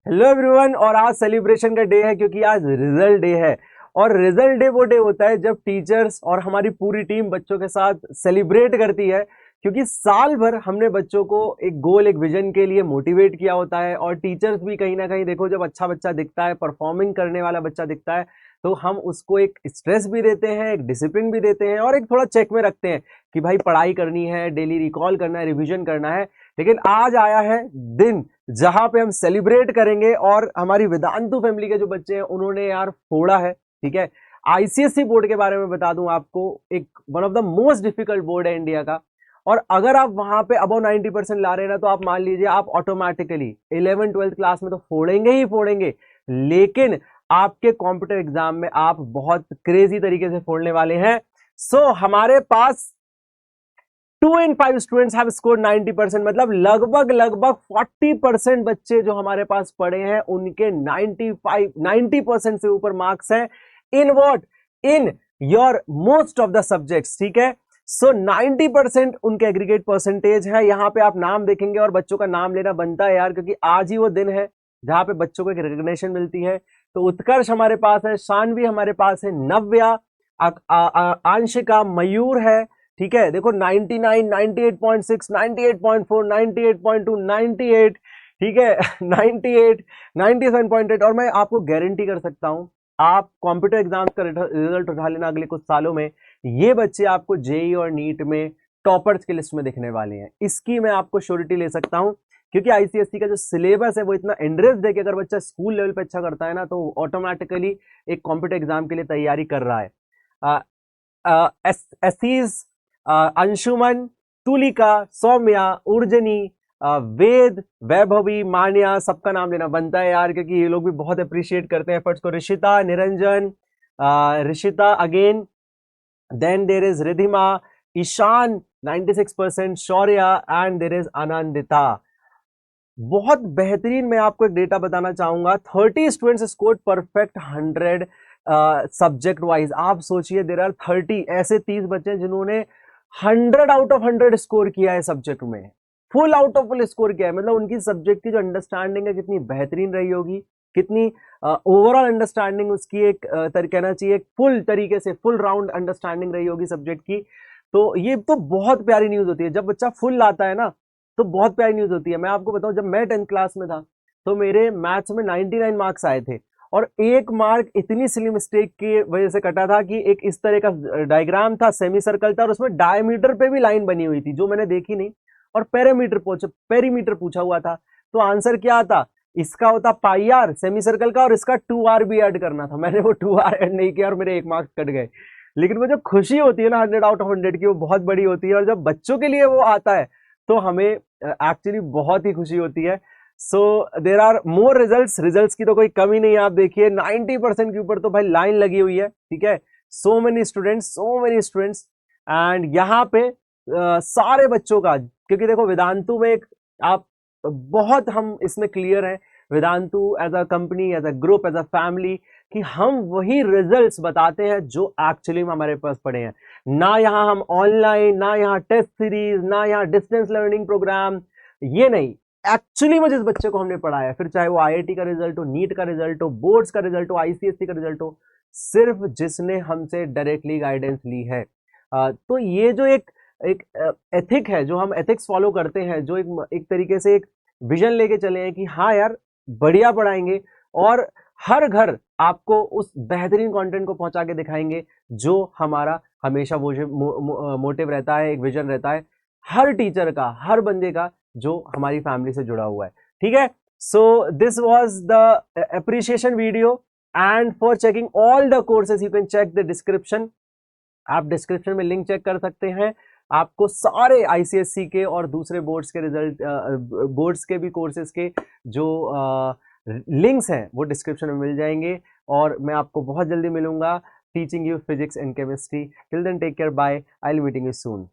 Hello everyone. और आज celebration का डे है क्योंकि आज रिजल्ट डे है। और रिजल्ट डे वो डे होता है जब टीचर्स और हमारी पूरी टीम बच्चों के साथ सेलिब्रेट करती है, क्योंकि साल भर हमने बच्चों को एक गोल, एक विजन के लिए मोटिवेट किया होता है। और टीचर्स भी कहीं ना कहीं देखो, जब अच्छा बच्चा दिखता है, परफॉर्मिंग करने वाला बच्चा दिखता है, तो हम उसको एक स्ट्रेस भी देते हैं, एक डिसिप्लिन भी देते हैं और एक थोड़ा चेक में रखते हैं कि भाई पढ़ाई करनी है, डेली रिकॉल करना है, रिविजन करना है। लेकिन आज आया है दिन जहां पे हम सेलिब्रेट करेंगे। और हमारी वेदांतु फैमिली के जो बच्चे हैं उन्होंने यार फोड़ा है, ठीक है। आईसीएसई बोर्ड के बारे में बता दूं आपको, एक one of the most difficult board है इंडिया का। और अगर आप वहां पे अबव 90% ला रहे हैं ना, तो आप मान लीजिए आप ऑटोमेटिकली 11th-12th क्लास में तो फोड़ेंगे ही फोड़ेंगे, लेकिन आपके कॉम्पिटिटिव एग्जाम में आप बहुत क्रेजी तरीके से फोड़ने वाले हैं। सो हमारे पास 2 in 5 स्टूडेंट्स हैव स्कोर्ड 90%, मतलब लगभग 40% बच्चे जो हमारे पास पढ़े हैं उनके 90% से ऊपर मार्क्स हैं। In what? In your most of the subjects, ठीक है। सो 90% उनके एग्रीगेट परसेंटेज है। यहां पे आप नाम देखेंगे और बच्चों का नाम लेना बनता है यार, क्योंकि आज ही वो दिन है जहां पे बच्चों को एक रिकग्निशन मिलती है। तो उत्कर्ष हमारे पास है, शानवी हमारे पास है, नव्या, आंशिका, मयूर है, ठीक है। देखो 99, 98.6, 98.4, 98.2, 98, ठीक है 98, 97.8। और मैं आपको गारंटी कर सकता हूं, आप कॉम्प्यूटर एग्जाम का रिजल्ट उठा लेना अगले कुछ सालों में, ये बच्चे आपको जेई और नीट में टॉपर्स की लिस्ट में दिखने वाले हैं। इसकी मैं आपको श्योरिटी ले सकता हूं, क्योंकि आईसीएसई का जो सिलेबस है वो इतना इंटरेस्ट है कि अगर बच्चा स्कूल लेवल पे अच्छा करता है ना, तो ऑटोमेटिकली एक कॉम्पिटिटिव एग्जाम के लिए तैयारी कर रहा है। एसीज, अंशुमन, तुलिका, सौम्या, उर्जनी, वेद, वैभवी, मान्या, सबका नाम लेना बनता है यार, क्योंकि ये लोग भी बहुत अप्रिशिएट करते हैं एफर्ट्स को। Rishita, Niranjan, Rishita again, then there is Ridhima, Ishan 96%, Shaurya, and there is Anandita. बहुत बेहतरीन मैं आपको एक डेटा बताना चाहूंगा। 30 students scored perfect 100 subject wise. आप सोचिए, देर आर 30 ऐसे 30 बच्चे जिन्होंने 100 आउट ऑफ 100 स्कोर किया है सब्जेक्ट में, full out of full score किया है। मतलब उनकी सब्जेक्ट की जो अंडरस्टैंडिंग है कितनी बेहतरीन रही होगी, कितनी ओवरऑल अंडरस्टैंडिंग उसकी एक कहना चाहिए फुल तरीके से फुल राउंड अंडरस्टैंडिंग रही होगी सब्जेक्ट की। तो ये तो बहुत प्यारी न्यूज होती है जब बच्चा फुल लाता है ना, तो बहुत प्यारी न्यूज होती है। मैं आपको बताऊं, जब मैं 10th क्लास में था तो मेरे मैथ्स में 99 मार्क्स आए थे, और एक मार्क इतनी सिली मिस्टेक की वजह से कटा था कि एक इस तरह का डायग्राम था, सेमी सर्कल था, और उसमें डायमीटर पे भी लाइन बनी हुई थी जो मैंने देखी नहीं, और पेरीमीटर पूछा हुआ था। तो आंसर क्या आता? इसका होता पाई आर सेमी सर्कल का, और इसका 2r भी ऐड करना था। मैंने वो 2r ऐड नहीं किया और मेरे 1 मार्क्स कट गए। लेकिन वो जो खुशी होती है ना 100 आउट ऑफ 100 की, वो बहुत बड़ी होती है। और जब बच्चों के लिए वो आता है तो हमें एक्चुअली बहुत ही खुशी होती है। सो देर आर मोर रिजल्ट्स की तो कोई कमी नहीं है। आप देखिए 90% के ऊपर तो भाई लाइन लगी हुई है, ठीक है। सो मेनी स्टूडेंट्स एंड यहाँ पे सारे बच्चों का, क्योंकि देखो वेदांतु में एक आप बहुत हम इसमें क्लियर हैं, Vedantu as a company, as a group, as a family, कि हम वही रिजल्ट्स बताते हैं जो एक्चुअली में हमारे पास पड़े हैं। ना यहाँ हम ऑनलाइन, ना यहाँ टेस्ट सीरीज, ना यहाँ डिस्टेंस लर्निंग प्रोग्राम, ये नहीं। एक्चुअली में जिस बच्चे को हमने पढ़ाया, फिर चाहे वो आईआईटी का रिजल्ट हो, नीट का रिजल्ट हो, बोर्ड्स का रिजल्ट हो, आईसीएससी का रिजल्ट हो, सिर्फ जिसने हमसे डायरेक्टली गाइडेंस ली है। तो ये जो एक एक एथिक है, जो हम एथिक्स फॉलो करते हैं, जो एक तरीके से एक विजन लेके चले हैं कि हाँ यार बढ़िया पढ़ाएंगे, और हर घर आपको उस बेहतरीन कंटेंट को पहुंचा के दिखाएंगे जो हमारा हमेशा वो मोटिव रहता है, एक विजन रहता है हर टीचर का, हर बंदे का जो हमारी फैमिली से जुड़ा हुआ है, ठीक है। So this was the appreciation video, and for checking all the courses you can check the description. आप डिस्क्रिप्शन में लिंक चेक कर सकते हैं। आपको सारे आईसीएससी के और दूसरे बोर्ड्स के रिजल्ट, बोर्ड्स के भी कोर्सेज के जो लिंक्स हैं वो डिस्क्रिप्शन में मिल जाएंगे। और मैं आपको बहुत जल्दी मिलूंगा teaching you physics and chemistry. Till then take care, bye, I will meeting you soon.